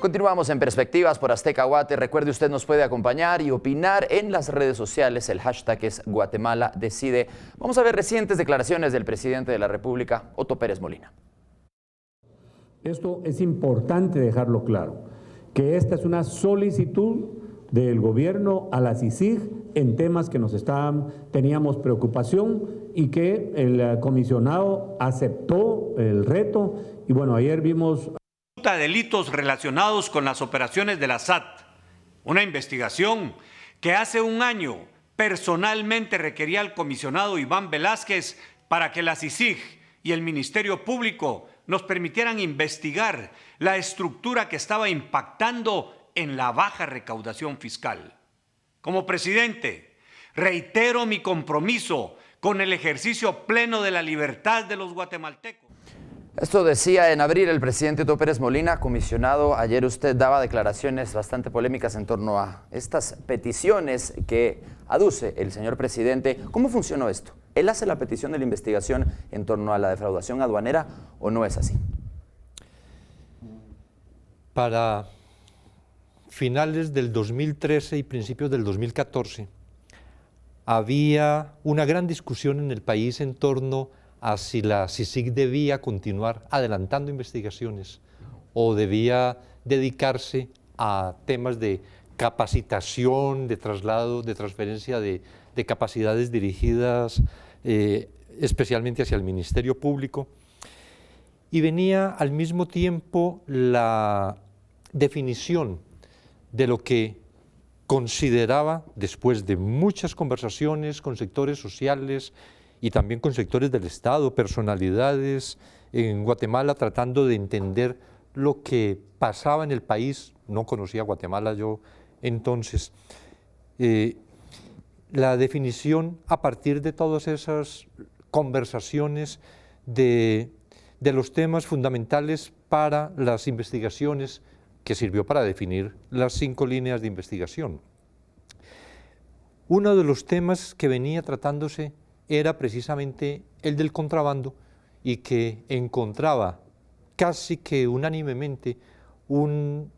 Continuamos en Perspectivas por Azteca Guate. Recuerde, usted nos puede acompañar y opinar en las redes sociales. El hashtag es Guatemala Decide. Vamos a ver recientes declaraciones del presidente de la República, Otto Pérez Molina. Esto es importante dejarlo claro, que esta es una solicitud del gobierno a la CICIG en temas que teníamos preocupación y que el comisionado aceptó el reto. Y bueno, ayer vimos delitos relacionados con las operaciones de la SAT, una investigación que hace un año personalmente requería al comisionado Iván Velázquez para que la CICIG y el Ministerio Público nos permitieran investigar la estructura que estaba impactando en la baja recaudación fiscal. Como presidente, reitero mi compromiso con el ejercicio pleno de la libertad de los guatemaltecos. Esto decía en abril el presidente Otto Pérez Molina, comisionado. Ayer usted daba declaraciones bastante polémicas en torno a estas peticiones que aduce el señor presidente. ¿Cómo funcionó esto? ¿Él hace la petición de la investigación en torno a la defraudación aduanera o no es así? Para finales del 2013 y principios del 2014 había una gran discusión en el país en torno a si la CICIG debía continuar adelantando investigaciones o debía dedicarse a temas de capacitación, de traslado, de transferencia de capacidades dirigidas especialmente hacia el Ministerio Público. Y venía al mismo tiempo la definición de lo que consideraba, después de muchas conversaciones con sectores sociales y también con sectores del Estado, personalidades en Guatemala, tratando de entender lo que pasaba en el país. No conocía Guatemala yo entonces. La definición a partir de todas esas conversaciones de los temas fundamentales para las investigaciones, que sirvió para definir las 5 líneas de investigación. Uno de los temas que venía tratándose era precisamente el del contrabando y que encontraba casi que unánimemente una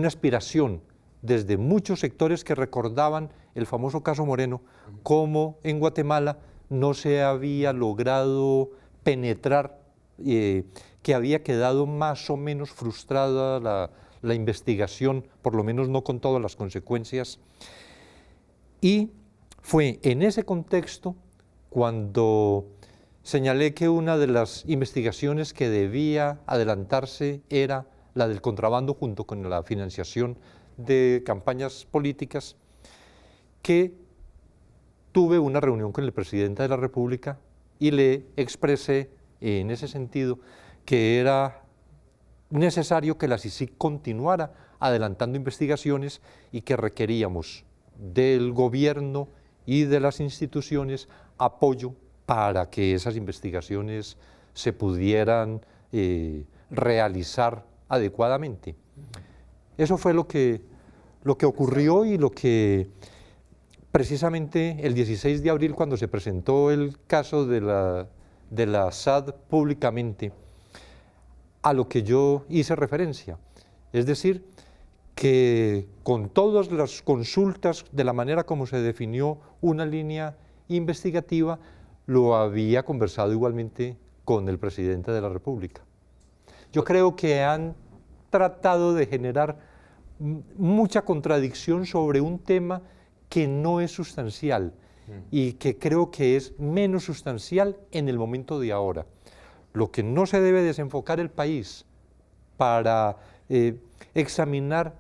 aspiración desde muchos sectores que recordaban el famoso caso Moreno, cómo en Guatemala no se había logrado penetrar, que había quedado más o menos frustrada la investigación, por lo menos no con todas las consecuencias. Y fue en ese contexto cuando señalé que una de las investigaciones que debía adelantarse era la del contrabando junto con la financiación de campañas políticas, que tuve una reunión con el presidente de la República y le expresé en ese sentido que era necesario que la CICIG continuara adelantando investigaciones y que requeríamos del gobierno y de las instituciones apoyo para que esas investigaciones se pudieran realizar adecuadamente. Eso fue lo que ocurrió y lo que precisamente el 16 de abril, cuando se presentó el caso de la SAT públicamente, a lo que yo hice referencia. Es decir, que con todas las consultas, de la manera como se definió una línea investigativa, lo había conversado igualmente con el presidente de la República. Yo creo que han tratado de generar mucha contradicción sobre un tema que no es sustancial y que creo que es menos sustancial en el momento de ahora. Lo que no se debe desenfocar el país para examinar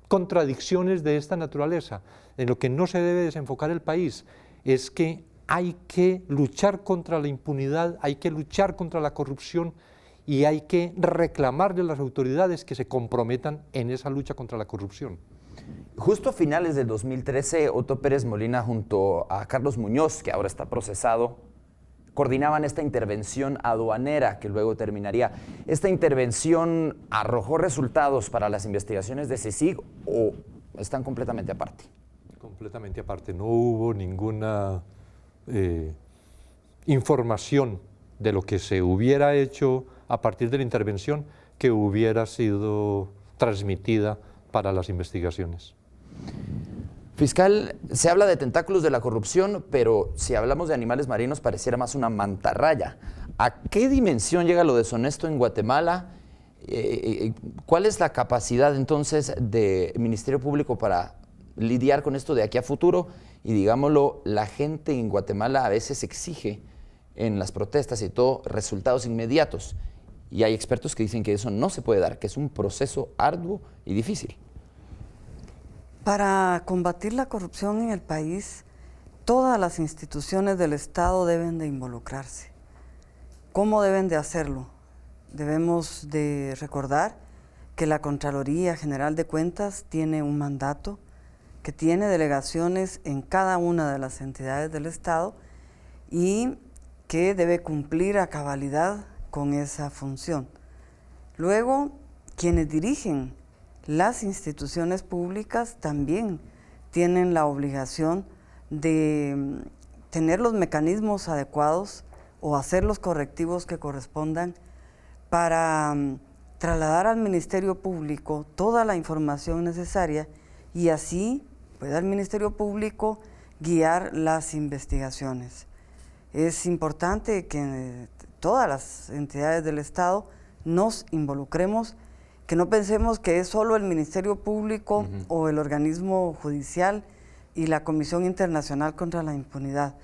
contradicciones de esta naturaleza, en lo que no se debe desenfocar el país es que hay que luchar contra la impunidad, hay que luchar contra la corrupción y hay que reclamarle a las autoridades que se comprometan en esa lucha contra la corrupción. Justo a finales del 2013, Otto Pérez Molina junto a Carlos Muñoz, que ahora está procesado, coordinaban esta intervención aduanera que luego terminaría. ¿Esta intervención arrojó resultados para las investigaciones de CICIG o están completamente aparte? Completamente aparte, no hubo ninguna información de lo que se hubiera hecho a partir de la intervención que hubiera sido transmitida para las investigaciones. Fiscal, se habla de tentáculos de la corrupción, pero si hablamos de animales marinos pareciera más una mantarraya. ¿A qué dimensión llega lo deshonesto en Guatemala? ¿Cuál es la capacidad entonces del Ministerio Público para lidiar con esto de aquí a futuro? Y digámoslo, la gente en Guatemala a veces exige en las protestas y todo resultados inmediatos. Y hay expertos que dicen que eso no se puede dar, que es un proceso arduo y difícil. Para combatir la corrupción en el país, todas las instituciones del Estado deben de involucrarse. ¿Cómo deben de hacerlo? Debemos de recordar que la Contraloría General de Cuentas tiene un mandato, que tiene delegaciones en cada una de las entidades del Estado y que debe cumplir a cabalidad con esa función. Luego, quienes dirigen las instituciones públicas también tienen la obligación de tener los mecanismos adecuados o hacer los correctivos que correspondan para trasladar al Ministerio Público toda la información necesaria y así pueda el Ministerio Público guiar las investigaciones. Es importante que todas las entidades del Estado nos involucremos, que no pensemos que es solo el Ministerio Público o el organismo judicial y la Comisión Internacional contra la Impunidad.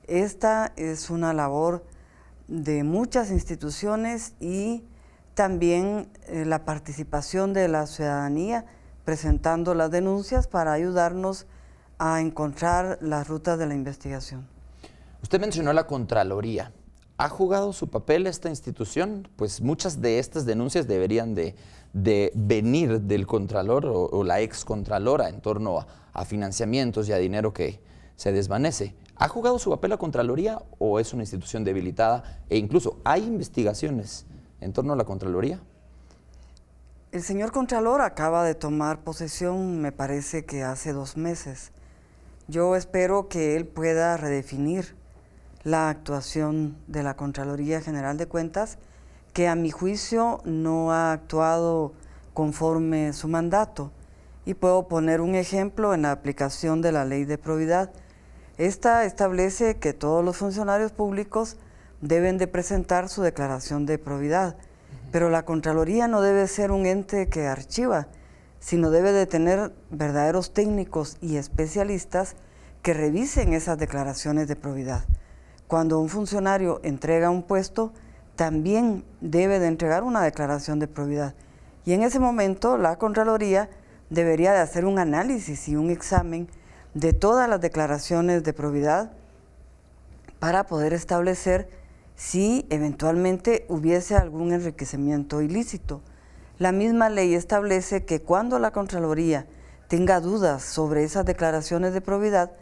Esta es una labor de muchas instituciones y también la participación de la ciudadanía presentando las denuncias para ayudarnos a encontrar las rutas de la investigación. Usted mencionó la Contraloría. ¿Ha jugado su papel esta institución? Pues muchas de estas denuncias deberían de venir del Contralor o la ex-Contralora en torno a financiamientos y a dinero que se desvanece. ¿Ha jugado su papel la Contraloría o es una institución debilitada? E incluso, ¿hay investigaciones en torno a la Contraloría? El señor Contralor acaba de tomar posesión, me parece que hace 2 meses. Yo espero que él pueda redefinir la actuación de la Contraloría General de Cuentas, que a mi juicio no ha actuado conforme su mandato. Y puedo poner un ejemplo en la aplicación de la Ley de Probidad. Esta establece que todos los funcionarios públicos deben de presentar su declaración de probidad, pero la Contraloría no debe ser un ente que archiva, sino debe de tener verdaderos técnicos y especialistas que revisen esas declaraciones de probidad. Cuando un funcionario entrega un puesto, también debe de entregar una declaración de probidad. Y en ese momento la Contraloría debería de hacer un análisis y un examen de todas las declaraciones de probidad para poder establecer si eventualmente hubiese algún enriquecimiento ilícito. La misma ley establece que cuando la Contraloría tenga dudas sobre esas declaraciones de probidad,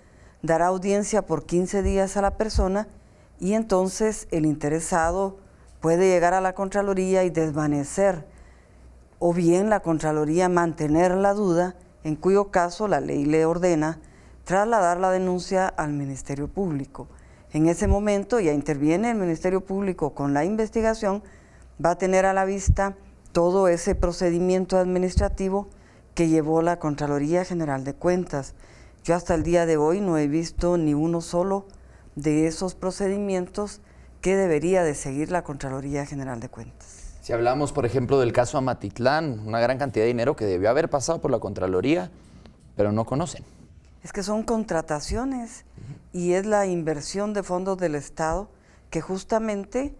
dará audiencia por 15 días a la persona y entonces el interesado puede llegar a la Contraloría y desvanecer, o bien la Contraloría mantener la duda, en cuyo caso la ley le ordena trasladar la denuncia al Ministerio Público. En ese momento ya interviene el Ministerio Público con la investigación, va a tener a la vista todo ese procedimiento administrativo que llevó la Contraloría General de Cuentas. Yo hasta el día de hoy no he visto ni uno solo de esos procedimientos que debería de seguir la Contraloría General de Cuentas. Si hablamos, por ejemplo, del caso Amatitlán, una gran cantidad de dinero que debió haber pasado por la Contraloría, pero no conocen. Es que son contrataciones y es la inversión de fondos del Estado que justamente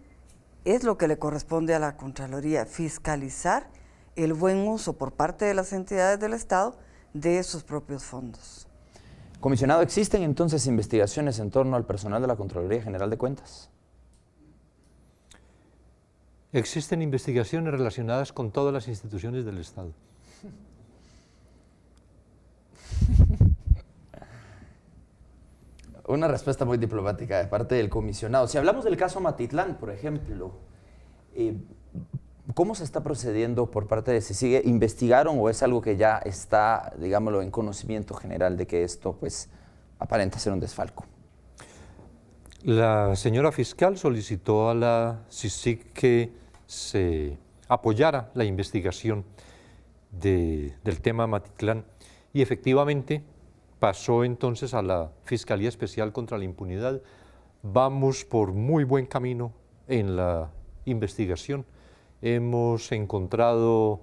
es lo que le corresponde a la Contraloría, fiscalizar el buen uso por parte de las entidades del Estado de esos propios fondos. Comisionado, ¿existen entonces investigaciones en torno al personal de la Contraloría General de Cuentas? Existen investigaciones relacionadas con todas las instituciones del Estado. Una respuesta muy diplomática de parte del comisionado. Si hablamos del caso Amatitlán, por ejemplo, ¿cómo se está procediendo por parte de CICIG? ¿Investigaron o es algo que ya está, digámoslo, en conocimiento general de que esto pues aparenta ser un desfalco? La señora fiscal solicitó a la CICIG que se apoyara la investigación del tema Matitlán, y efectivamente pasó entonces a la Fiscalía Especial contra la Impunidad. Vamos por muy buen camino en la investigación. Hemos encontrado,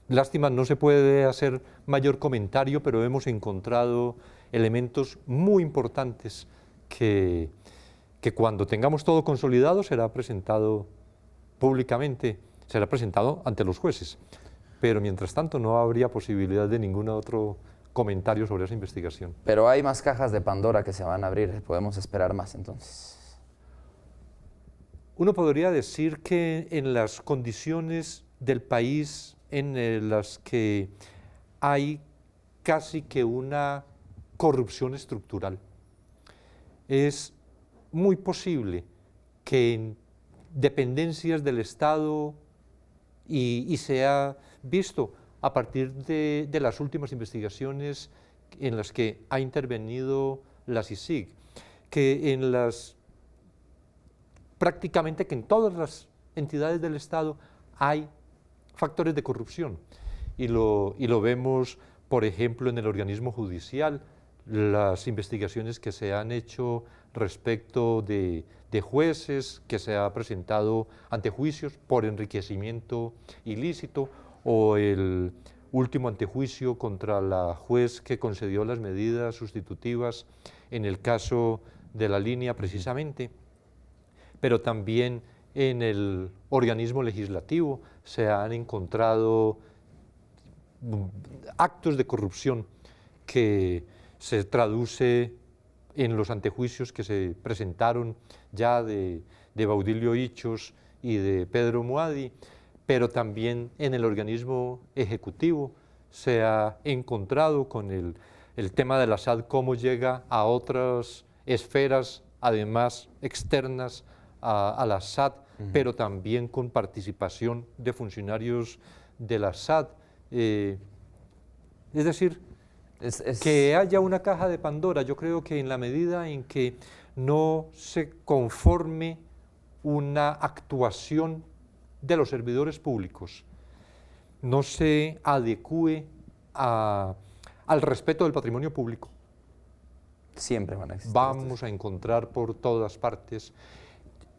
lástima, no se puede hacer mayor comentario, pero hemos encontrado elementos muy importantes que cuando tengamos todo consolidado será presentado públicamente, será presentado ante los jueces. Pero mientras tanto no habría posibilidad de ningún otro comentario sobre esa investigación. Pero hay más cajas de Pandora que se van a abrir, podemos esperar más entonces. Uno podría decir que en las condiciones del país en las que hay casi que una corrupción estructural, es muy posible que en dependencias del Estado, y se ha visto a partir de las últimas investigaciones en las que ha intervenido la CICIG, que prácticamente que en todas las entidades del Estado hay factores de corrupción, y lo vemos, por ejemplo, en el organismo judicial, las investigaciones que se han hecho respecto de jueces que se ha presentado ante juicios por enriquecimiento ilícito, o el último antejuicio contra la juez que concedió las medidas sustitutivas en el caso de la línea precisamente, pero también en el organismo legislativo se han encontrado actos de corrupción que se traduce en los antejuicios que se presentaron ya de Baudilio Ichos y de Pedro Muadi, pero también en el organismo ejecutivo se ha encontrado con el tema de la SAT, cómo llega a otras esferas, además externas a la SAT, pero también con participación de funcionarios de la SAT. Es decir, que haya una caja de Pandora, yo creo que en la medida en que no se conforme una actuación de los servidores públicos, no se adecúe al respeto del patrimonio público, siempre van a existir. Vamos a encontrar por todas partes.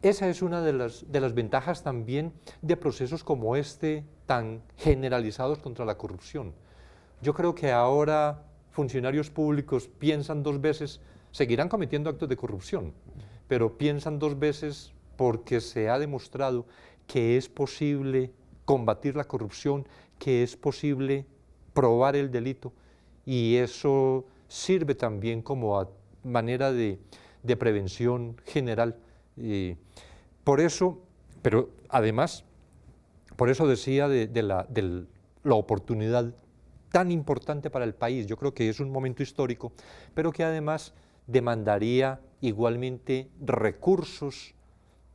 Esa es una de las ventajas también de procesos como este, tan generalizados contra la corrupción. Yo creo que ahora funcionarios públicos piensan dos veces, seguirán cometiendo actos de corrupción, pero piensan dos veces porque se ha demostrado que es posible combatir la corrupción, que es posible probar el delito, y eso sirve también como manera de prevención general. Por eso, pero además, por eso decía de la oportunidad tan importante para el país. Yo creo que es un momento histórico, pero que además demandaría igualmente recursos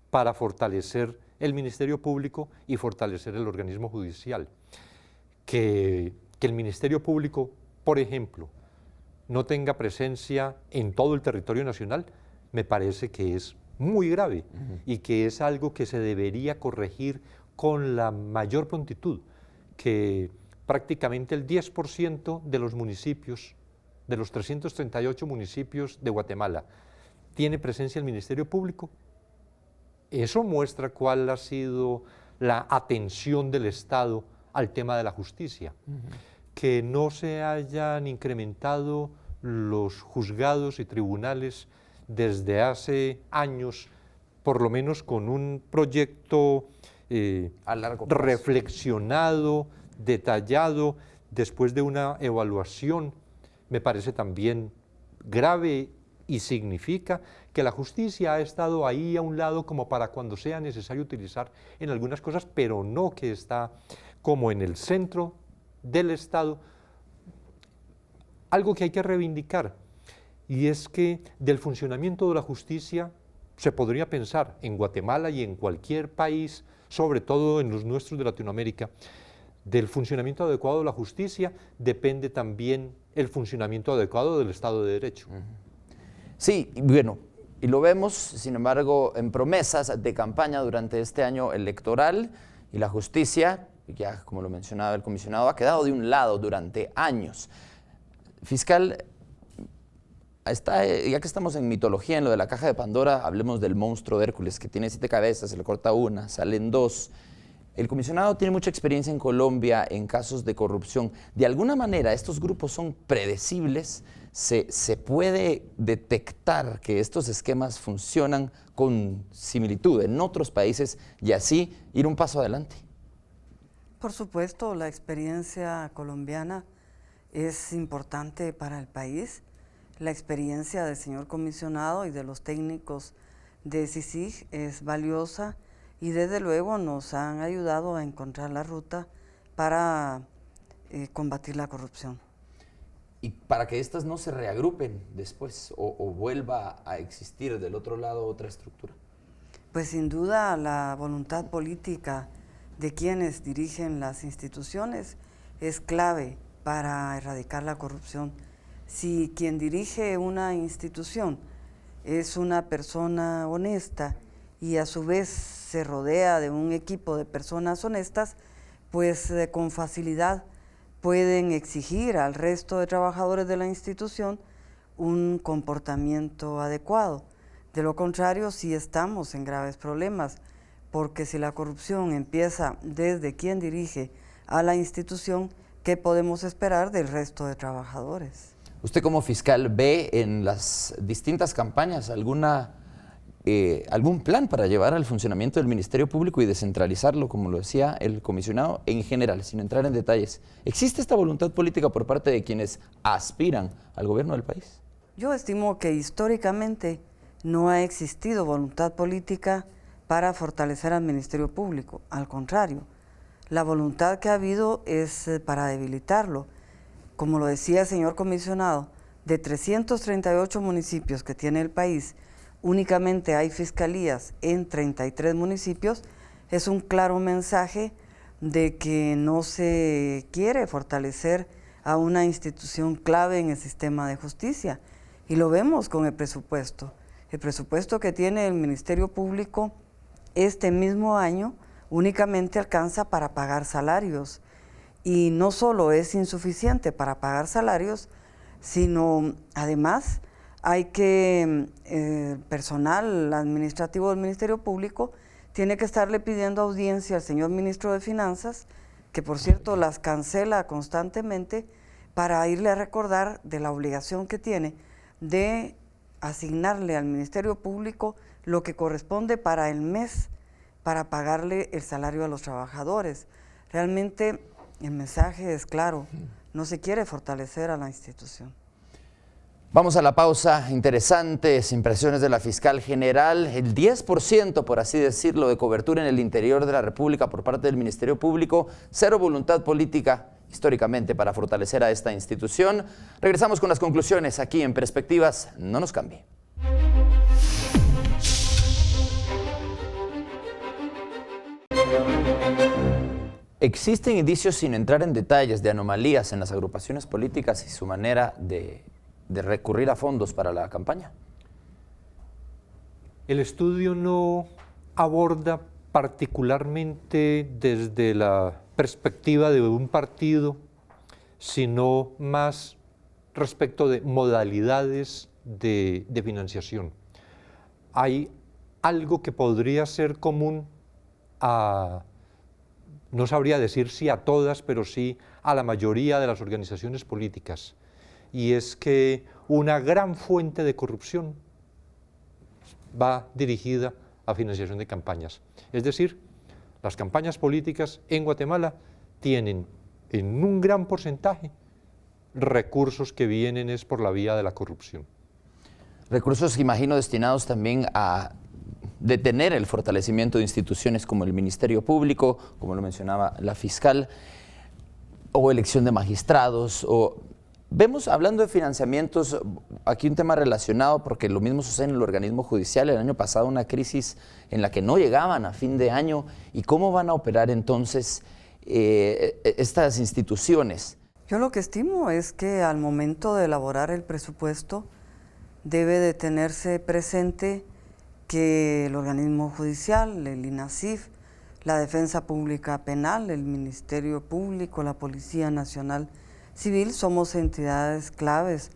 para fortalecer el Ministerio Público y fortalecer el organismo judicial. Que el Ministerio Público, por ejemplo, no tenga presencia en todo el territorio nacional, me parece que es muy grave y que es algo que se debería corregir con la mayor prontitud, que prácticamente el 10% de los municipios, de los 338 municipios de Guatemala, tiene presencia el Ministerio Público. Eso muestra cuál ha sido la atención del Estado al tema de la justicia. Que no se hayan incrementado los juzgados y tribunales desde hace años, por lo menos con un proyecto a largo plazo, reflexionado, detallado, después de una evaluación, me parece también grave, y significa que la justicia ha estado ahí a un lado como para cuando sea necesario utilizar en algunas cosas, pero no que está como en el centro del Estado. Algo que hay que reivindicar, y es que del funcionamiento de la justicia se podría pensar en Guatemala y en cualquier país, sobre todo en los nuestros de Latinoamérica, del funcionamiento adecuado de la justicia depende también el funcionamiento adecuado del Estado de Derecho. Sí, bueno, y lo vemos, sin embargo, en promesas de campaña durante este año electoral, y la justicia ya como lo mencionaba el comisionado, ha quedado de un lado durante años. Fiscal, ya que estamos en mitología, en lo de la caja de Pandora, hablemos del monstruo de Hércules, que tiene 7 cabezas, se le corta una, salen 2. El comisionado tiene mucha experiencia en Colombia en casos de corrupción. De alguna manera, estos grupos son predecibles. ¿Se puede detectar que estos esquemas funcionan con similitud en otros países y así ir un paso adelante? Por supuesto, la experiencia colombiana es importante para el país. La experiencia del señor comisionado y de los técnicos de CICIG es valiosa y desde luego nos han ayudado a encontrar la ruta para combatir la corrupción. Y para que estas no se reagrupen después o vuelva a existir del otro lado otra estructura. Pues sin duda la voluntad política de quienes dirigen las instituciones es clave para erradicar la corrupción. Si quien dirige una institución es una persona honesta y a su vez se rodea de un equipo de personas honestas, pues con facilidad pueden exigir al resto de trabajadores de la institución un comportamiento adecuado. De lo contrario, sí estamos en graves problemas, porque si la corrupción empieza desde quien dirige a la institución, ¿qué podemos esperar del resto de trabajadores? Usted como fiscal ve en las distintas campañas algún plan para llevar al funcionamiento del Ministerio Público y descentralizarlo, como lo decía el comisionado, en general, sin entrar en detalles. ¿Existe esta voluntad política por parte de quienes aspiran al gobierno del país? Yo estimo que históricamente no ha existido voluntad política para fortalecer al Ministerio Público. Al contrario, la voluntad que ha habido es para debilitarlo. Como lo decía el señor comisionado, de 338 municipios que tiene el país, únicamente hay fiscalías en 33 municipios, es un claro mensaje de que no se quiere fortalecer a una institución clave en el sistema de justicia. Y lo vemos con el presupuesto. El presupuesto que tiene el Ministerio Público este mismo año únicamente alcanza para pagar salarios. Y no solo es insuficiente para pagar salarios, sino además hay que, personal administrativo del Ministerio Público tiene que estarle pidiendo audiencia al señor ministro de Finanzas, que por cierto las cancela constantemente, para irle a recordar de la obligación que tiene de asignarle al Ministerio Público lo que corresponde para el mes, para pagarle el salario a los trabajadores. Realmente el mensaje es claro, no se quiere fortalecer a la institución. Vamos a la pausa. Interesantes impresiones de la fiscal general. El 10%, por así decirlo, de cobertura en el interior de la República por parte del Ministerio Público. Cero voluntad política históricamente para fortalecer a esta institución. Regresamos con las conclusiones aquí en Perspectivas. No nos cambie. Existen indicios, sin entrar en detalles, de anomalías en las agrupaciones políticas y su manera de recurrir a fondos para la campaña. El estudio no aborda particularmente desde la perspectiva de un partido, sino más respecto de modalidades de financiación. Hay algo que podría ser común a, no sabría decir si a todas, pero sí a la mayoría de las organizaciones políticas, y es que una gran fuente de corrupción va dirigida a financiación de campañas. Es decir, las campañas políticas en Guatemala tienen en un gran porcentaje recursos que vienen es por la vía de la corrupción. Recursos, imagino, destinados también a detener el fortalecimiento de instituciones como el Ministerio Público, como lo mencionaba la fiscal, o elección de magistrados, o... Vemos, hablando de financiamientos, aquí un tema relacionado, porque lo mismo sucede en el organismo judicial. El año pasado una crisis en la que no llegaban a fin de año. ¿Y cómo van a operar entonces estas instituciones? Yo lo que estimo es que al momento de elaborar el presupuesto debe de tenerse presente que el organismo judicial, el INASIF, la Defensa Pública Penal, el Ministerio Público, la Policía Nacional Civil, somos entidades claves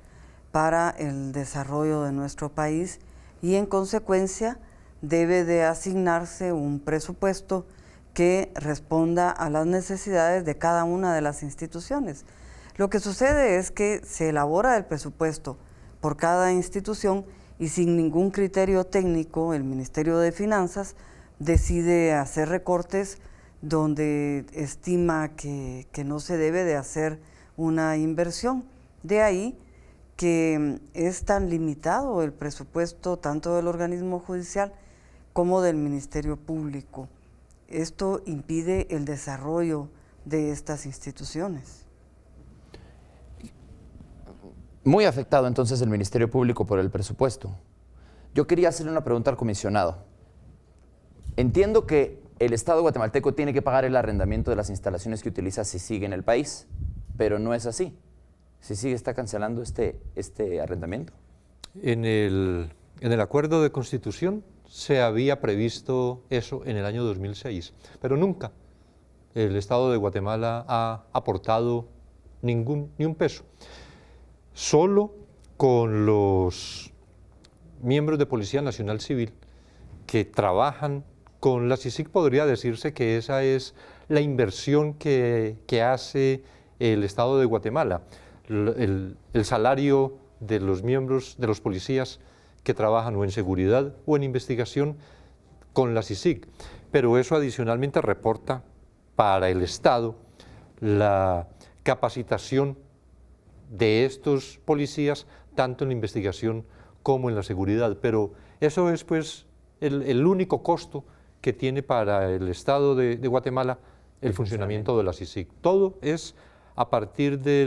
para el desarrollo de nuestro país y en consecuencia debe de asignarse un presupuesto que responda a las necesidades de cada una de las instituciones. Lo que sucede es que se elabora el presupuesto por cada institución y sin ningún criterio técnico el Ministerio de Finanzas decide hacer recortes donde estima que no se debe de hacer una inversión. De ahí que es tan limitado el presupuesto tanto del organismo judicial como del Ministerio Público. Esto impide el desarrollo de estas instituciones. Muy afectado entonces el Ministerio Público por el presupuesto. Yo quería hacerle una pregunta al comisionado. Entiendo que el Estado guatemalteco tiene que pagar el arrendamiento de las instalaciones que utiliza CICIG en el país, pero no es así. CICIG está cancelando este arrendamiento. En el acuerdo de constitución se había previsto eso en el año 2006, pero nunca el Estado de Guatemala ha aportado ni un peso. Solo con los miembros de Policía Nacional Civil que trabajan con la CICIG podría decirse que esa es la inversión que hace el Estado de Guatemala. El salario de los miembros de los policías que trabajan o en seguridad o en investigación con la CICIG, pero eso adicionalmente reporta para el Estado la capacitación de estos policías tanto en la investigación como en la seguridad, pero eso es pues el único costo que tiene para el Estado de Guatemala el funcionamiento de la CICIG. Todo es a partir de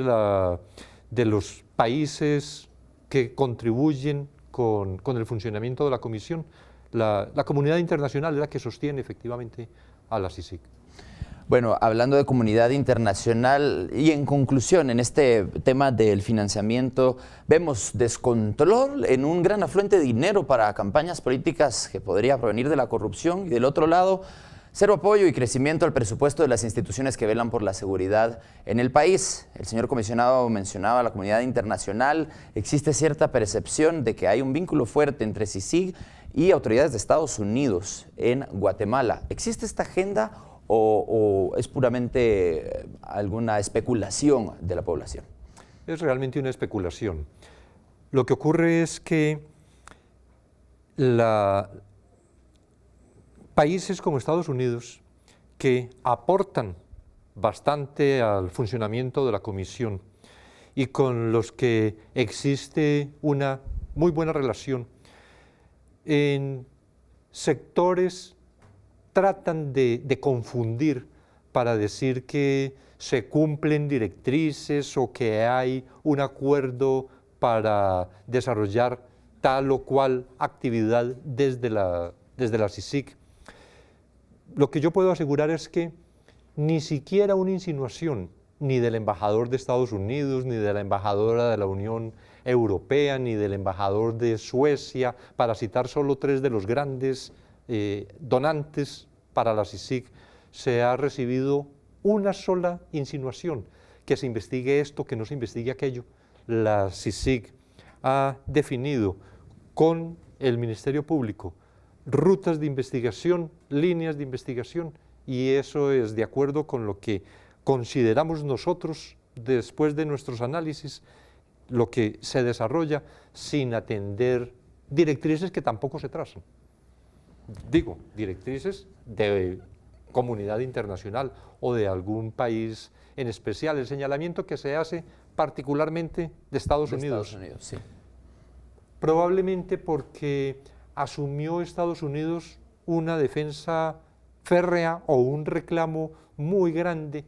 los países que contribuyen con el funcionamiento de la comisión. La comunidad internacional es la que sostiene efectivamente a la CICIG. Bueno, hablando de comunidad internacional y en conclusión, en este tema del financiamiento, vemos descontrol en un gran afluente de dinero para campañas políticas que podría provenir de la corrupción y del otro lado, cero apoyo y crecimiento al presupuesto de las instituciones que velan por la seguridad en el país. El señor comisionado mencionaba la comunidad internacional. Existe cierta percepción de que hay un vínculo fuerte entre CICIG y autoridades de Estados Unidos en Guatemala. ¿Existe esta agenda o es puramente alguna especulación de la población? Es realmente una especulación. Lo que ocurre es que países como Estados Unidos, que aportan bastante al funcionamiento de la comisión y con los que existe una muy buena relación, en sectores tratan de confundir para decir que se cumplen directrices o que hay un acuerdo para desarrollar tal o cual actividad desde la CICIG. Lo que yo puedo asegurar es que ni siquiera una insinuación ni del embajador de Estados Unidos, ni de la embajadora de la Unión Europea, ni del embajador de Suecia, para citar solo tres de los grandes donantes para la CICIG, se ha recibido una sola insinuación, que se investigue esto, que no se investigue aquello. La CICIG ha definido con el Ministerio Público rutas de investigación, líneas de investigación, y eso es de acuerdo con lo que consideramos nosotros, después de nuestros análisis, lo que se desarrolla sin atender directrices que tampoco se trazan. Digo, directrices de comunidad internacional o de algún país en especial. El señalamiento que se hace particularmente de Estados Unidos. Sí. Probablemente porque asumió Estados Unidos una defensa férrea o un reclamo muy grande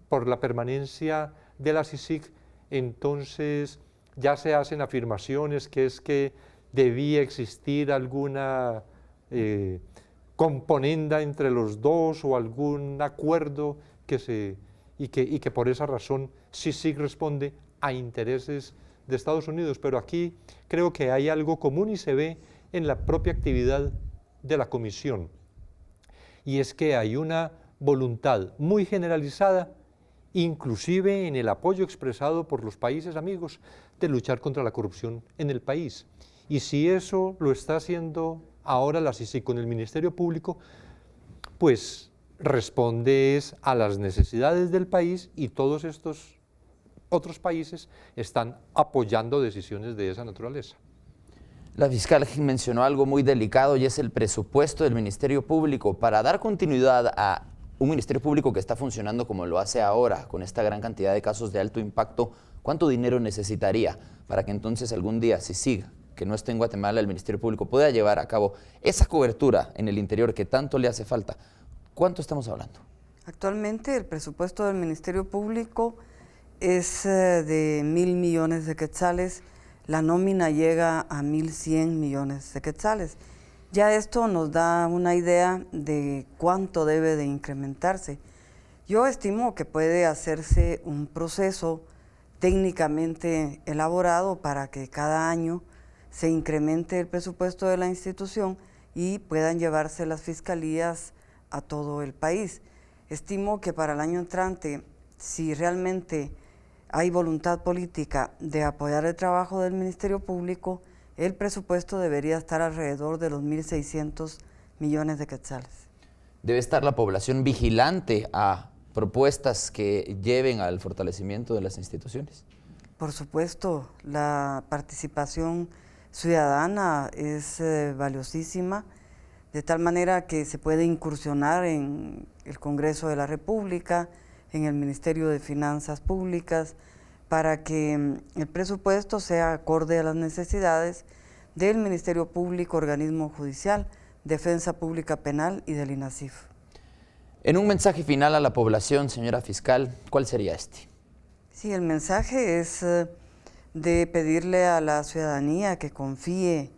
por la permanencia de la CICIG, entonces ya se hacen afirmaciones que es que debía existir alguna componenda entre los dos o algún acuerdo y que por esa razón CICIG responde a intereses de Estados Unidos, pero aquí creo que hay algo común y se ve en la propia actividad de la comisión. y es que hay una voluntad muy generalizada, inclusive en el apoyo expresado por los países amigos, de luchar contra la corrupción en el país. Y si eso lo está haciendo ahora la CICIG con el Ministerio Público, pues responde a las necesidades del país, y todos estos otros países están apoyando decisiones de esa naturaleza. La fiscal mencionó algo muy delicado, y es el presupuesto del Ministerio Público. Para dar continuidad a un Ministerio Público que está funcionando como lo hace ahora, con esta gran cantidad de casos de alto impacto, ¿cuánto dinero necesitaría para que entonces algún día CICIG, que no esté en Guatemala, el Ministerio Público pueda llevar a cabo esa cobertura en el interior que tanto le hace falta? ¿Cuánto estamos hablando? Actualmente el presupuesto del Ministerio Público es de 1.000 millones de quetzales, la nómina llega a 1.100 millones de quetzales. Ya esto nos da una idea de cuánto debe de incrementarse. Yo estimo que puede hacerse un proceso técnicamente elaborado para que cada año se incremente el presupuesto de la institución y puedan llevarse las fiscalías a todo el país. Estimo que para el año entrante, si realmente hay voluntad política de apoyar el trabajo del Ministerio Público, el presupuesto debería estar alrededor de los 1.600 millones de quetzales. ¿Debe estar la población vigilante a propuestas que lleven al fortalecimiento de las instituciones? Por supuesto, la participación ciudadana es valiosísima, de tal manera que se puede incursionar en el Congreso de la República, en el Ministerio de Finanzas Públicas, para que el presupuesto sea acorde a las necesidades del Ministerio Público, Organismo Judicial, Defensa Pública Penal y del INASIF. En un mensaje final a la población, señora fiscal, ¿cuál sería este? Sí, el mensaje es de pedirle a la ciudadanía que confíe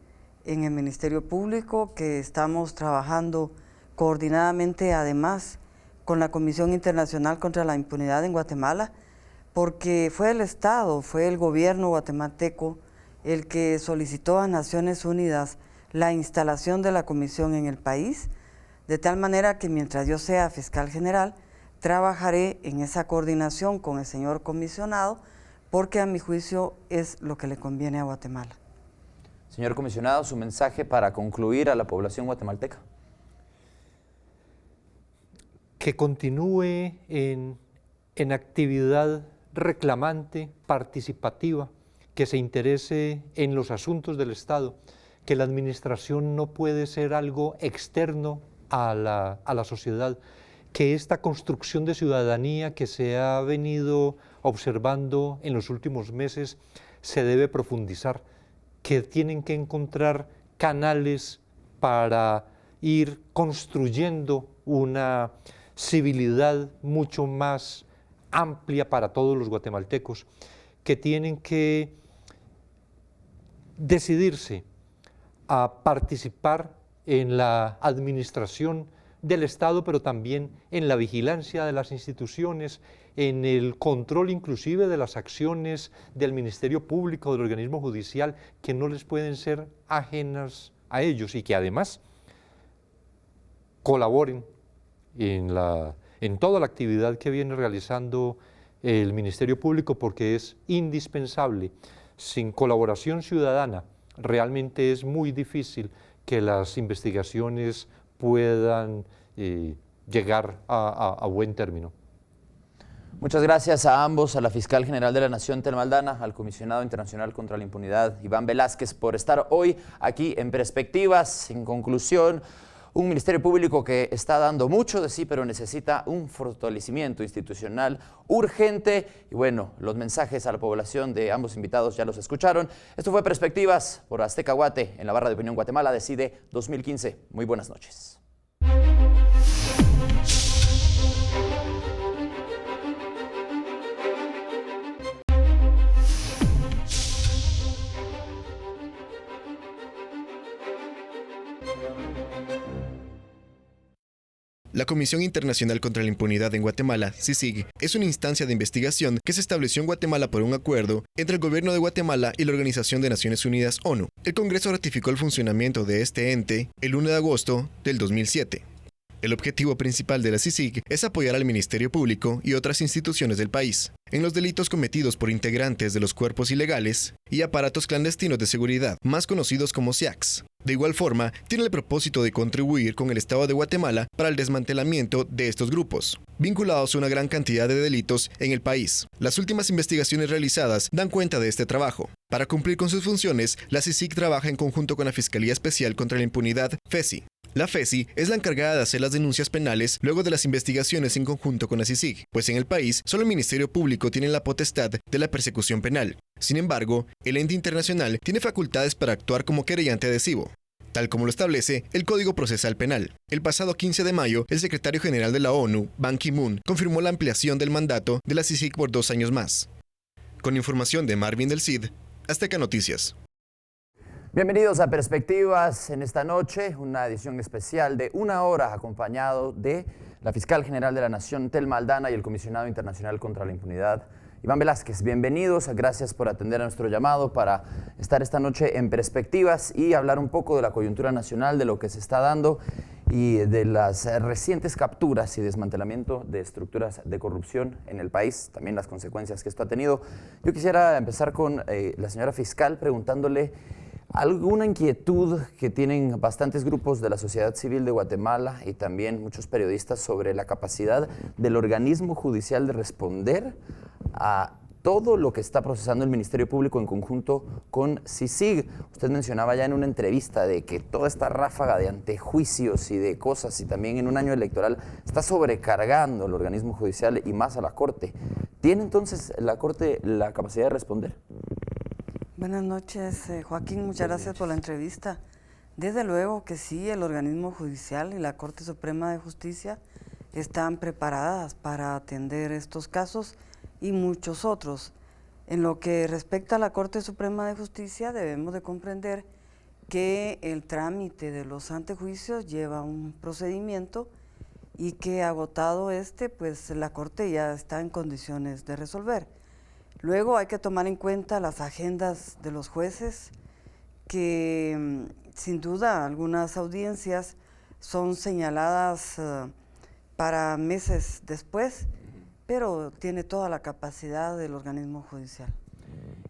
en el Ministerio Público, que estamos trabajando coordinadamente, además, con la Comisión Internacional contra la Impunidad en Guatemala, porque fue el Estado, fue el gobierno guatemalteco el que solicitó a Naciones Unidas la instalación de la comisión en el país, de tal manera que mientras yo sea fiscal general, trabajaré en esa coordinación con el señor comisionado, porque a mi juicio es lo que le conviene a Guatemala. Señor comisionado, su mensaje para concluir a la población guatemalteca. Que continúe en actividad reclamante, participativa, que se interese en los asuntos del Estado, que la administración no puede ser algo externo a la sociedad, que esta construcción de ciudadanía que se ha venido observando en los últimos meses se debe profundizar, que tienen que encontrar canales para ir construyendo una civilidad mucho más amplia para todos los guatemaltecos, que tienen que decidirse a participar en la administración del Estado, pero también en la vigilancia de las instituciones, en el control inclusive de las acciones del Ministerio Público, del organismo judicial, que no les pueden ser ajenas a ellos, y que además colaboren en toda la actividad que viene realizando el Ministerio Público, porque es indispensable. Sin colaboración ciudadana realmente es muy difícil que las investigaciones puedan llegar a buen término. Muchas gracias a ambos, a la fiscal general de la Nación, Telma Aldana, al comisionado internacional contra la impunidad, Iván Velázquez, por estar hoy aquí en Perspectivas. En conclusión, un Ministerio Público que está dando mucho de sí, pero necesita un fortalecimiento institucional urgente. Y bueno, los mensajes a la población de ambos invitados ya los escucharon. Esto fue Perspectivas por Azteca Guate, en la barra de opinión Guatemala Decide 2015. Muy buenas noches. La Comisión Internacional contra la Impunidad en Guatemala, CICIG, es una instancia de investigación que se estableció en Guatemala por un acuerdo entre el Gobierno de Guatemala y la Organización de Naciones Unidas, ONU. El Congreso ratificó el funcionamiento de este ente el 1 de agosto del 2007. El objetivo principal de la CICIG es apoyar al Ministerio Público y otras instituciones del país en los delitos cometidos por integrantes de los cuerpos ilegales y aparatos clandestinos de seguridad, más conocidos como SIACs. De igual forma, tiene el propósito de contribuir con el Estado de Guatemala para el desmantelamiento de estos grupos, vinculados a una gran cantidad de delitos en el país. Las últimas investigaciones realizadas dan cuenta de este trabajo. Para cumplir con sus funciones, la CICIG trabaja en conjunto con la Fiscalía Especial contra la Impunidad, FESI. La FESI es la encargada de hacer las denuncias penales luego de las investigaciones en conjunto con la CICIG, pues en el país solo el Ministerio Público tiene la potestad de la persecución penal. Sin embargo, el ente internacional tiene facultades para actuar como querellante adhesivo, tal como lo establece el Código Procesal Penal. El pasado 15 de mayo, el secretario general de la ONU, Ban Ki-moon, confirmó la ampliación del mandato de la CICIG por 2 años más. Con información de Marvin del Cid, Azteca Noticias. Bienvenidos a Perspectivas en esta noche, una edición especial de 1 hora acompañado de la Fiscal General de la Nación, Thelma Aldana, y el Comisionado Internacional contra la Impunidad, Iván Velázquez. Bienvenidos, gracias por atender a nuestro llamado para estar esta noche en Perspectivas y hablar un poco de la coyuntura nacional, de lo que se está dando y de las recientes capturas y desmantelamiento de estructuras de corrupción en el país, también las consecuencias que esto ha tenido. Yo quisiera empezar con la señora fiscal preguntándole alguna inquietud que tienen bastantes grupos de la sociedad civil de Guatemala y también muchos periodistas sobre la capacidad del organismo judicial de responder a todo lo que está procesando el Ministerio Público en conjunto con CICIG. Usted mencionaba ya en una entrevista de que toda esta ráfaga de antejuicios y de cosas, y también en un año electoral, está sobrecargando al organismo judicial y más a la Corte. ¿Tiene entonces la Corte la capacidad de responder? Buenas noches, Joaquín, muchas gracias por la entrevista. Desde luego que sí, el organismo judicial y la Corte Suprema de Justicia están preparadas para atender estos casos y muchos otros. En lo que respecta a la Corte Suprema de Justicia, debemos de comprender que el trámite de los antejuicios lleva un procedimiento y que agotado pues la Corte ya está en condiciones de resolver. Luego hay que tomar en cuenta las agendas de los jueces, que sin duda algunas audiencias son señaladas para meses después, pero tiene toda la capacidad del organismo judicial.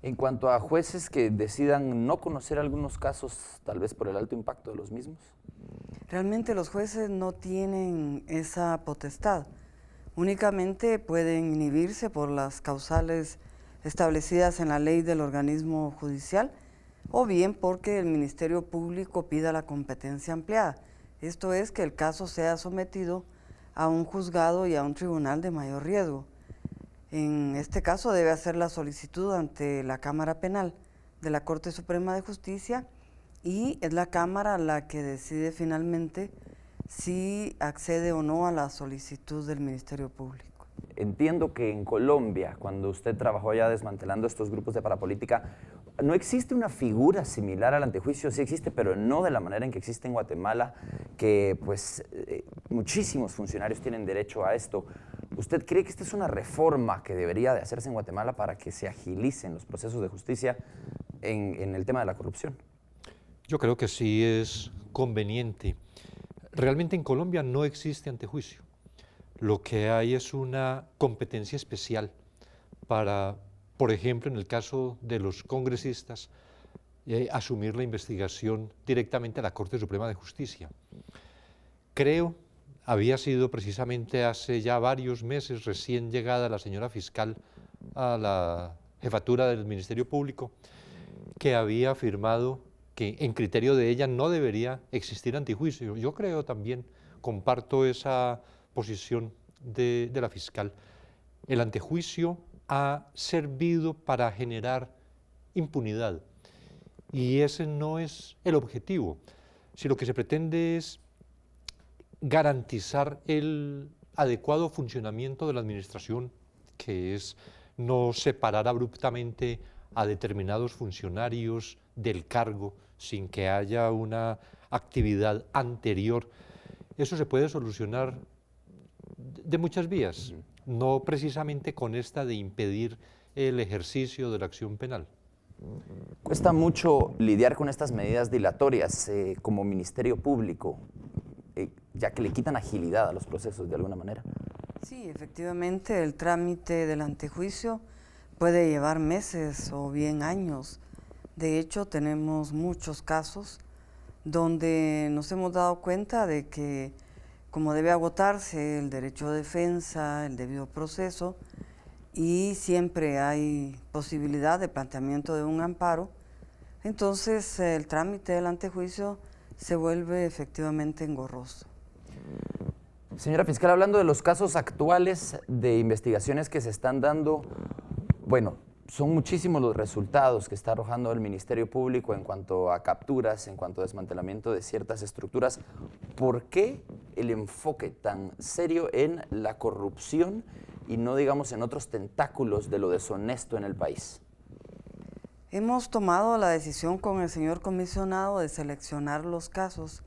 En cuanto a jueces que decidan no conocer algunos casos, tal vez por el alto impacto de los mismos. Realmente los jueces no tienen esa potestad, únicamente pueden inhibirse por las causales establecidas en la ley del organismo judicial, o bien porque el Ministerio Público pida la competencia ampliada. Esto es, que el caso sea sometido a un juzgado y a un tribunal de mayor riesgo. En este caso debe hacer la solicitud ante la Cámara Penal de la Corte Suprema de Justicia, y es la Cámara la que decide finalmente si accede o no a la solicitud del Ministerio Público. Entiendo que en Colombia, cuando usted trabajó ya desmantelando estos grupos de parapolítica, no existe una figura similar al antejuicio. Sí existe, pero no de la manera en que existe en Guatemala, que pues muchísimos funcionarios tienen derecho a esto. ¿Usted cree que esta es una reforma que debería de hacerse en Guatemala para que se agilicen los procesos de justicia en el tema de la corrupción? Yo creo que sí es conveniente. Realmente en Colombia no existe antejuicio. Lo que hay es una competencia especial para, por ejemplo, en el caso de los congresistas, asumir la investigación directamente a la Corte Suprema de Justicia. Creo, había sido precisamente hace ya varios meses, recién llegada la señora fiscal a la jefatura del Ministerio Público, que había afirmado que en criterio de ella no debería existir antejuicio. Yo creo también, comparto esa posición de la fiscal. El antejuicio ha servido para generar impunidad y ese no es el objetivo. Si lo que se pretende es garantizar el adecuado funcionamiento de la administración, que es no separar abruptamente a determinados funcionarios del cargo sin que haya una actividad anterior, eso se puede solucionar de muchas vías, no precisamente con esta de impedir el ejercicio de la acción penal. Cuesta mucho lidiar con estas medidas dilatorias como Ministerio Público. ya que le quitan agilidad a los procesos de alguna manera. Sí, efectivamente, el trámite del antejuicio puede llevar meses o bien años. De hecho, tenemos muchos casos donde nos hemos dado cuenta de que, como debe agotarse el derecho de defensa, el debido proceso, y siempre hay posibilidad de planteamiento de un amparo, entonces el trámite del antejuicio se vuelve efectivamente engorroso. Señora fiscal, hablando de los casos actuales de investigaciones que se están dando, bueno, son muchísimos los resultados que está arrojando el Ministerio Público en cuanto a capturas, en cuanto a desmantelamiento de ciertas estructuras. ¿Por qué el enfoque tan serio en la corrupción y no, digamos, en otros tentáculos de lo deshonesto en el país? Hemos tomado la decisión con el señor comisionado de seleccionar los casos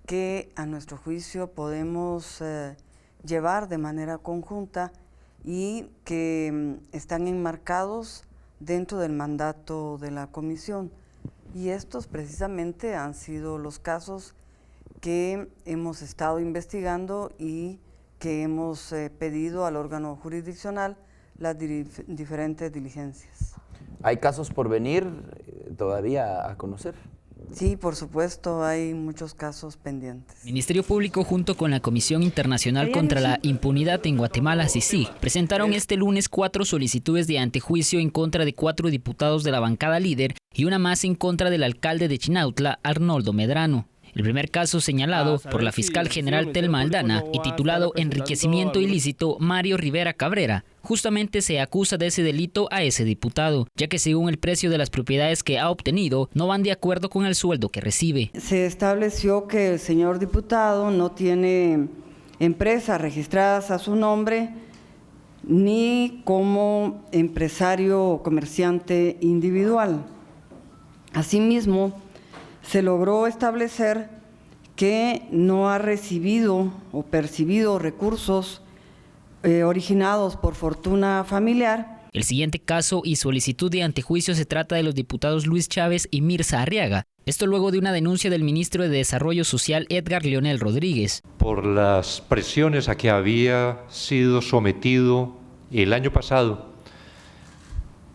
que a nuestro juicio podemos llevar de manera conjunta y que están enmarcados dentro del mandato de la comisión. Y estos precisamente han sido los casos que hemos estado investigando y que hemos pedido al órgano jurisdiccional las diferentes diligencias. ¿Hay casos por venir todavía a conocer? Sí, por supuesto, hay muchos casos pendientes. Ministerio Público junto con la Comisión Internacional contra la Impunidad en Guatemala, CICIG, presentaron este lunes 4 solicitudes de antejuicio en contra de 4 diputados de la bancada líder y una más en contra del alcalde de Chinautla, Arnoldo Medrano. El primer caso señalado por la fiscal general Telma Aldana y titulado Enriquecimiento ilícito Mario Rivera Cabrera, justamente se acusa de ese delito a ese diputado, ya que según el precio de las propiedades que ha obtenido, no van de acuerdo con el sueldo que recibe. Se estableció que el señor diputado no tiene empresas registradas a su nombre, ni como empresario o comerciante individual. Asimismo, se logró establecer que no ha recibido o percibido recursos originados por fortuna familiar. El siguiente caso y solicitud de antejuicio se trata de los diputados Luis Chávez y Mirza Arriaga. Esto luego de una denuncia del ministro de Desarrollo Social Edgar Leonel Rodríguez. Por las presiones a que había sido sometido el año pasado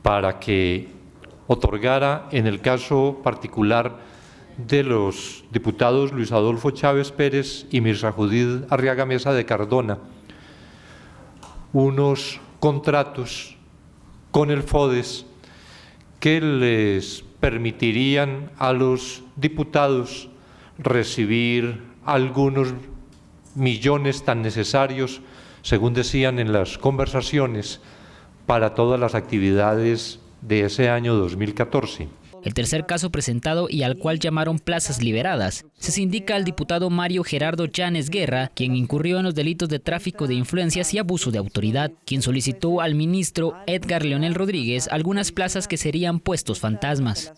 para que otorgara, en el caso particular de los diputados Luis Adolfo Chávez Pérez y Mirza Judith Arriaga Mesa de Cardona, unos contratos con el FODES que les permitirían a los diputados recibir algunos millones tan necesarios, según decían en las conversaciones, para todas las actividades de ese año 2014. El tercer caso presentado y al cual llamaron plazas liberadas, se indica al diputado Mario Gerardo Llanes Guerra, quien incurrió en los delitos de tráfico de influencias y abuso de autoridad, quien solicitó al ministro Edgar Leonel Rodríguez algunas plazas que serían puestos fantasmas.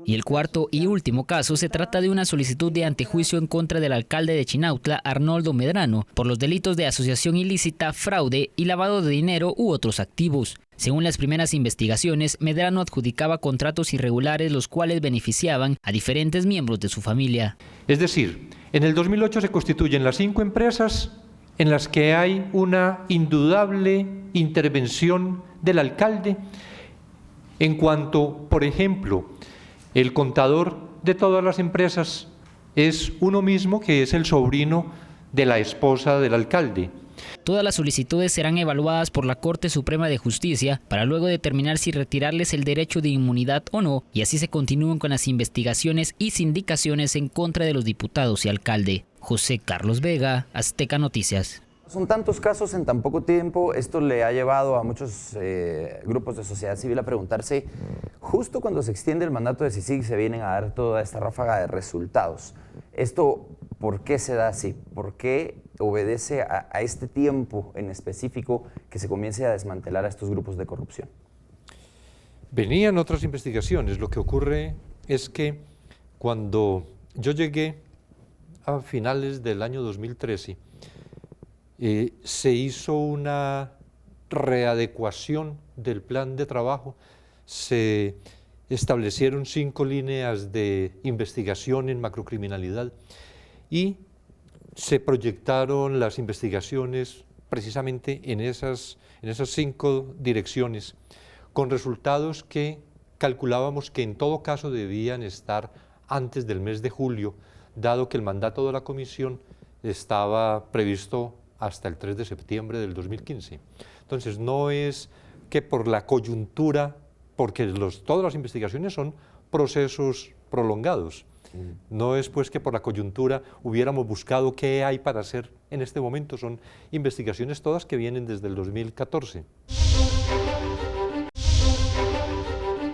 Y el cuarto y último caso se trata de una solicitud de antejuicio en contra del alcalde de Chinautla, Arnoldo Medrano, por los delitos de asociación ilícita, fraude y lavado de dinero u otros activos. Según las primeras investigaciones, Medrano adjudicaba contratos irregulares los cuales beneficiaban a diferentes miembros de su familia. Es decir, en el 2008 se constituyen las 5 empresas en las que hay una indudable intervención del alcalde en cuanto, por ejemplo, el contador de todas las empresas es uno mismo, que es el sobrino de la esposa del alcalde. Todas las solicitudes serán evaluadas por la Corte Suprema de Justicia para luego determinar si retirarles el derecho de inmunidad o no, y así se continúan con las investigaciones y sindicaciones en contra de los diputados y alcalde. José Carlos Vega, Azteca Noticias. Son tantos casos en tan poco tiempo, esto le ha llevado a muchos grupos de sociedad civil a preguntarse, justo cuando se extiende el mandato de CICIG se vienen a dar toda esta ráfaga de resultados. Esto, ¿por qué se da así? ¿Por qué obedece a este tiempo en específico que se comience a desmantelar a estos grupos de corrupción? Venían otras investigaciones. Lo que ocurre es que cuando yo llegué a finales del año 2013, se hizo una readecuación del plan de trabajo, se establecieron 5 líneas de investigación en macrocriminalidad y se proyectaron las investigaciones precisamente en esas 5 direcciones, con resultados que calculábamos que en todo caso debían estar antes del mes de julio, dado que el mandato de la comisión estaba previsto hasta el 3 de septiembre del 2015. Entonces, no es que por la coyuntura, porque todas las investigaciones son procesos prolongados, no es pues que por la coyuntura hubiéramos buscado qué hay para hacer en este momento, son investigaciones todas que vienen desde el 2014.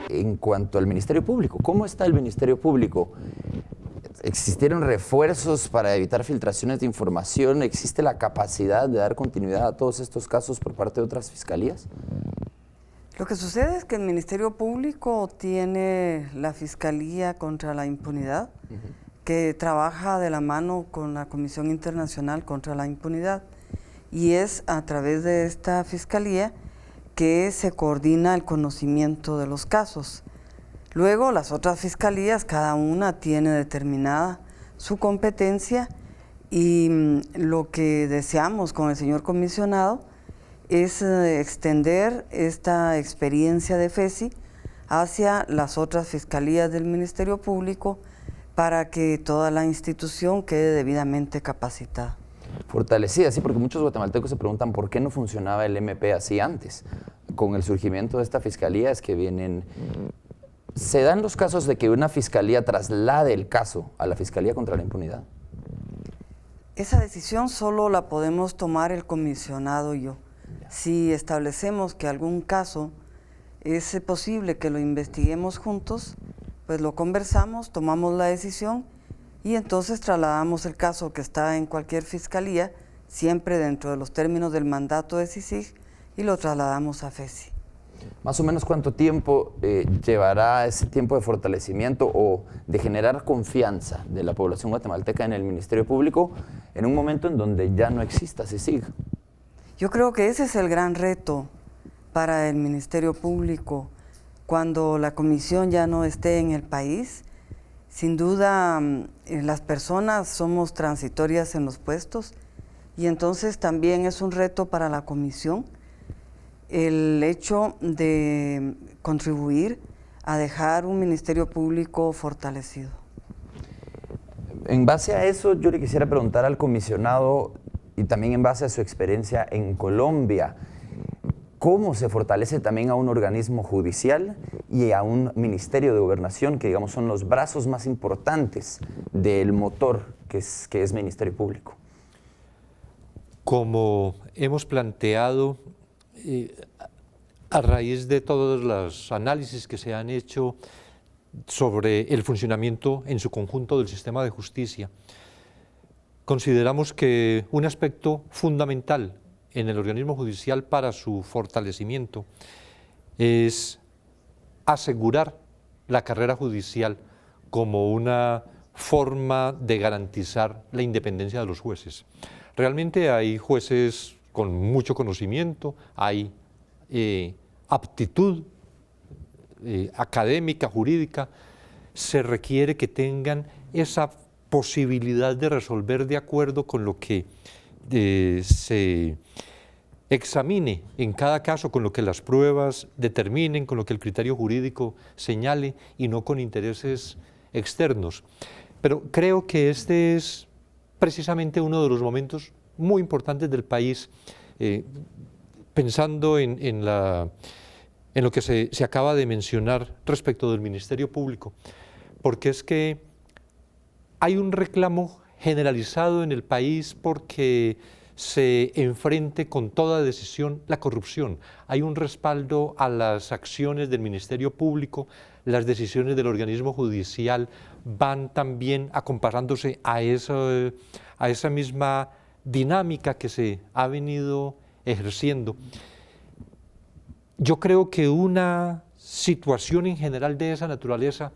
En cuanto al Ministerio Público, ¿cómo está el Ministerio Público? ¿Existieron refuerzos para evitar filtraciones de información? ¿Existe la capacidad de dar continuidad a todos estos casos por parte de otras fiscalías? Lo que sucede es que el Ministerio Público tiene la Fiscalía contra la Impunidad, que trabaja de la mano con la Comisión Internacional contra la Impunidad, y es a través de esta Fiscalía que se coordina el conocimiento de los casos. Luego, las otras fiscalías, cada una tiene determinada su competencia, y lo que deseamos con el señor comisionado es extender esta experiencia de FESI hacia las otras fiscalías del Ministerio Público para que toda la institución quede debidamente capacitada. Fortalecida, sí, porque muchos guatemaltecos se preguntan por qué no funcionaba el MP así antes. Con el surgimiento de esta fiscalía es que vienen... ¿Se dan los casos de que una fiscalía traslade el caso a la Fiscalía contra la Impunidad? Esa decisión solo la podemos tomar el comisionado y yo. Si establecemos que algún caso es posible que lo investiguemos juntos, pues lo conversamos, tomamos la decisión y entonces trasladamos el caso que está en cualquier fiscalía, siempre dentro de los términos del mandato de CICIG, y lo trasladamos a FESI. ¿Más o menos cuánto tiempo llevará ese tiempo de fortalecimiento o de generar confianza de la población guatemalteca en el Ministerio Público en un momento en donde ya no exista CICIG? Yo creo que ese es el gran reto para el Ministerio Público. Cuando la comisión ya no esté en el país, sin duda las personas somos transitorias en los puestos, y entonces también es un reto para la comisión el hecho de contribuir a dejar un Ministerio Público fortalecido. En base a eso, yo le quisiera preguntar al comisionado, y también en base a su experiencia en Colombia, ¿cómo se fortalece también a un organismo judicial y a un ministerio de gobernación, que digamos son los brazos más importantes del motor que es Ministerio Público? Como hemos planteado, a raíz de todos los análisis que se han hecho sobre el funcionamiento en su conjunto del sistema de justicia, consideramos que un aspecto fundamental en el organismo judicial para su fortalecimiento es asegurar la carrera judicial como una forma de garantizar la independencia de los jueces. Realmente hay jueces con mucho conocimiento, hay aptitud académica, jurídica, se requiere que tengan esa posibilidad de resolver de acuerdo con lo que se examine en cada caso, con lo que las pruebas determinen, con lo que el criterio jurídico señale, y no con intereses externos. Pero creo que este es precisamente uno de los momentos muy importantes del país, pensando en lo que se acaba de mencionar respecto del Ministerio Público, porque es que hay un reclamo generalizado en el país porque se enfrente con toda decisión la corrupción. Hay un respaldo a las acciones del Ministerio Público, las decisiones del organismo judicial van también acompasándose a esa misma dinámica que se ha venido ejerciendo. Yo creo que una situación en general de esa naturaleza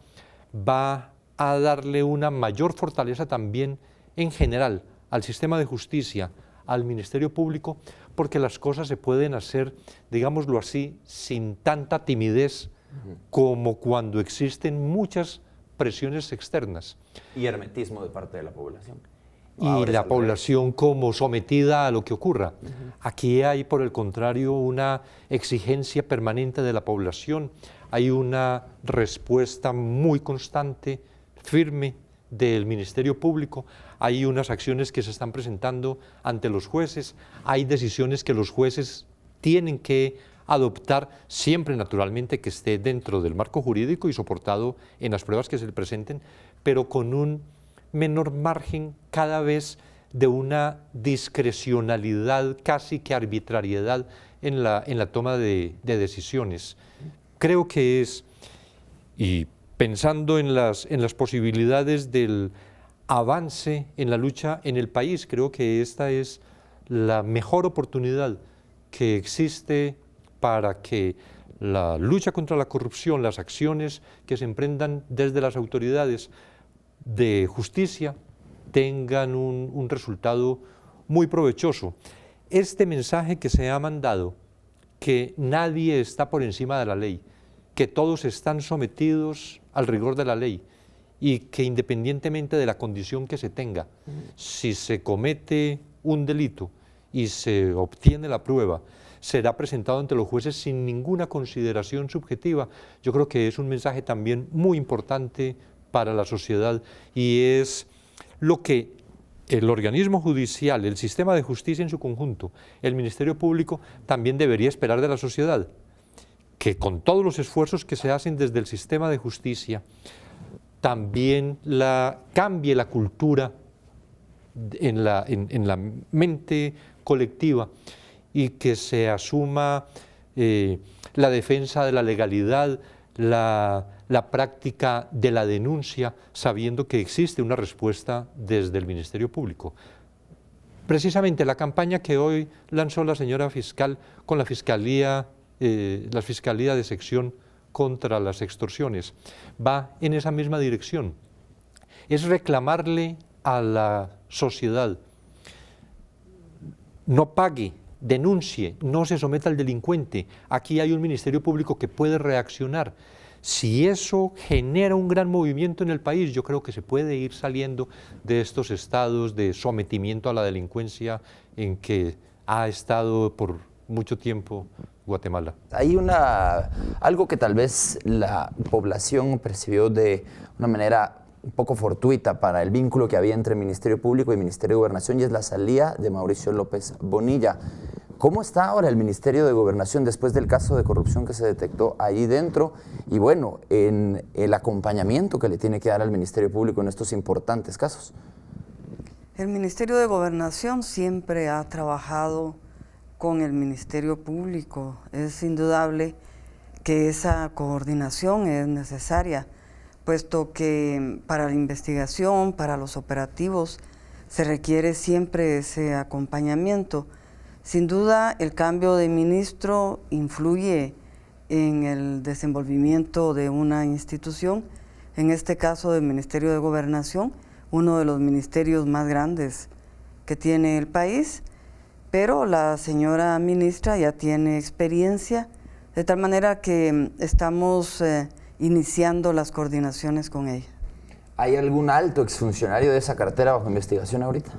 va a darle una mayor fortaleza también en general al sistema de justicia, al Ministerio Público, porque las cosas se pueden hacer, digámoslo así, sin tanta timidez como cuando existen muchas presiones externas. Y hermetismo de parte de la población. y la población como sometida a lo que ocurra. Aquí hay, por el contrario, una exigencia permanente de la población, hay una respuesta muy constante, firme, del Ministerio Público, hay unas acciones que se están presentando ante los jueces, hay decisiones que los jueces tienen que adoptar, siempre naturalmente que esté dentro del marco jurídico y soportado en las pruebas que se le presenten, pero con un menor margen cada vez de una discrecionalidad, casi que arbitrariedad en la toma de decisiones. Creo que es, y pensando en las posibilidades del avance en la lucha en el país, creo que esta es la mejor oportunidad que existe para que la lucha contra la corrupción, las acciones que se emprendan desde las autoridades de justicia tengan un resultado muy provechoso. Este mensaje que se ha mandado, que nadie está por encima de la ley, que todos están sometidos al rigor de la ley y que independientemente de la condición que se tenga, si se comete un delito y se obtiene la prueba, será presentado ante los jueces sin ninguna consideración subjetiva. Yo creo que es un mensaje también muy importante para la sociedad y es lo que el organismo judicial, el sistema de justicia en su conjunto, el Ministerio Público también debería esperar de la sociedad, que con todos los esfuerzos que se hacen desde el sistema de justicia, también cambie la cultura en la mente colectiva y que se asuma la defensa de la legalidad, la práctica de la denuncia, sabiendo que existe una respuesta desde el Ministerio Público. Precisamente la campaña que hoy lanzó la señora fiscal con la Fiscalía de Sección contra las extorsiones va en esa misma dirección. Es reclamarle a la sociedad: no pague, denuncie, no se someta al delincuente. Aquí hay un Ministerio Público que puede reaccionar. Si eso genera un gran movimiento en el país, yo creo que se puede ir saliendo de estos estados de sometimiento a la delincuencia en que ha estado por mucho tiempo Guatemala. Hay algo que tal vez la población percibió de una manera un poco fortuita para el vínculo que había entre Ministerio Público y Ministerio de Gobernación, y es la salida de Mauricio López Bonilla. ¿Cómo está ahora el Ministerio de Gobernación después del caso de corrupción que se detectó ahí dentro? Y bueno, en el acompañamiento que le tiene que dar al Ministerio Público en estos importantes casos. El Ministerio de Gobernación siempre ha trabajado con el Ministerio Público. Es indudable que esa coordinación es necesaria, puesto que para la investigación, para los operativos, se requiere siempre ese acompañamiento. Sin duda, el cambio de ministro influye en el desenvolvimiento de una institución, en este caso del Ministerio de Gobernación, uno de los ministerios más grandes que tiene el país, pero la señora ministra ya tiene experiencia, de tal manera que estamos iniciando las coordinaciones con ella. ¿Hay algún alto exfuncionario de esa cartera bajo investigación ahorita?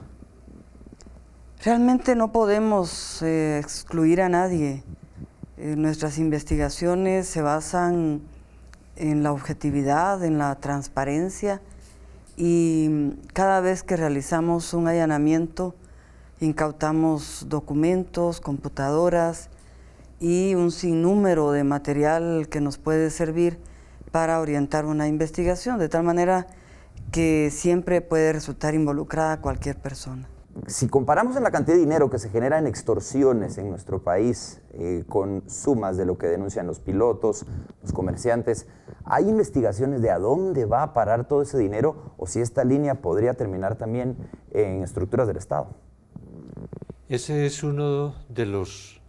Realmente no podemos excluir a nadie. Nuestras investigaciones se basan en la objetividad, en la transparencia, y cada vez que realizamos un allanamiento, incautamos documentos, computadoras y un sinnúmero de material que nos puede servir para orientar una investigación, de tal manera que siempre puede resultar involucrada cualquier persona. Si comparamos la cantidad de dinero que se genera en extorsiones en nuestro país con sumas de lo que denuncian los pilotos, los comerciantes, ¿hay investigaciones de a dónde va a parar todo ese dinero o si esta línea podría terminar también en estructuras del Estado? Ese es uno de los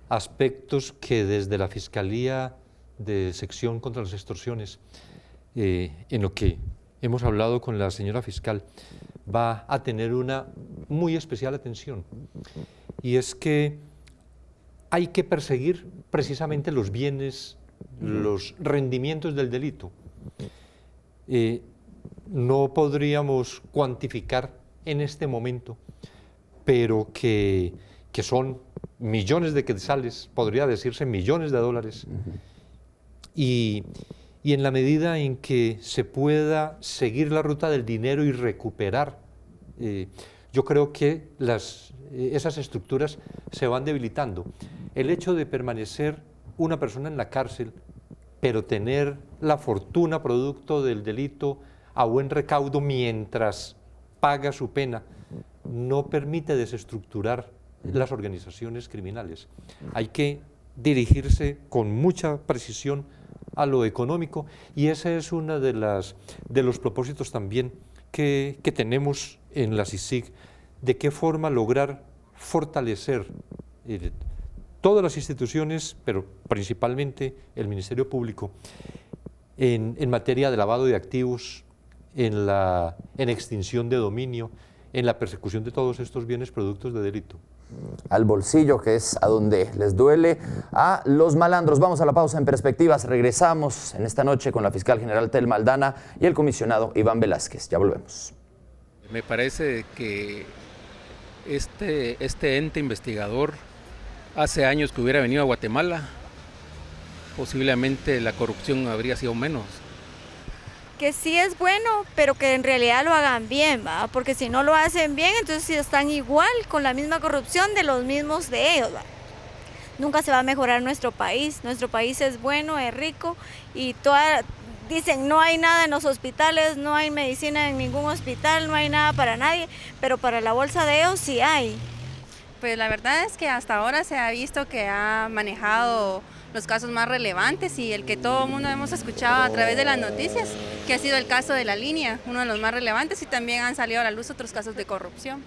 aspectos que desde la Fiscalía de Sección contra las Extorsiones, en lo que hemos hablado con la señora fiscal, va a tener una muy especial atención, y es que hay que perseguir precisamente los bienes, los rendimientos del delito. No podríamos cuantificar en este momento, pero que son millones de quetzales, podría decirse millones de dólares, y en la medida en que se pueda seguir la ruta del dinero y recuperar, yo creo que esas estructuras se van debilitando. El hecho de permanecer una persona en la cárcel, pero tener la fortuna producto del delito a buen recaudo mientras paga su pena, no permite desestructurar las organizaciones criminales. Hay que dirigirse con mucha precisión a lo económico, y ese es uno de los propósitos también que tenemos en la CICIG, de qué forma lograr fortalecer todas las instituciones, pero principalmente el Ministerio Público, en materia de lavado de activos, en extinción de dominio, en la persecución de todos estos bienes productos de delito. Al bolsillo, que es a donde les duele a los malandros. Vamos a la pausa en Perspectivas. Regresamos en esta noche con la fiscal general Thelma Aldana y el comisionado Iván Velázquez. Ya volvemos. Me parece que este ente investigador hace años que hubiera venido a Guatemala, posiblemente la corrupción habría sido menos. Que sí es bueno, pero que en realidad lo hagan bien, ¿va? Porque si no lo hacen bien, entonces sí están igual, con la misma corrupción de los mismos de ellos, ¿va? Nunca se va a mejorar nuestro país es bueno, es rico, y dicen no hay nada en los hospitales, no hay medicina en ningún hospital, no hay nada para nadie, pero para la bolsa de ellos sí hay. Pues la verdad es que hasta ahora se ha visto que ha manejado los casos más relevantes y el que todo el mundo hemos escuchado a través de las noticias, que ha sido el caso de La Línea, uno de los más relevantes, y también han salido a la luz otros casos de corrupción.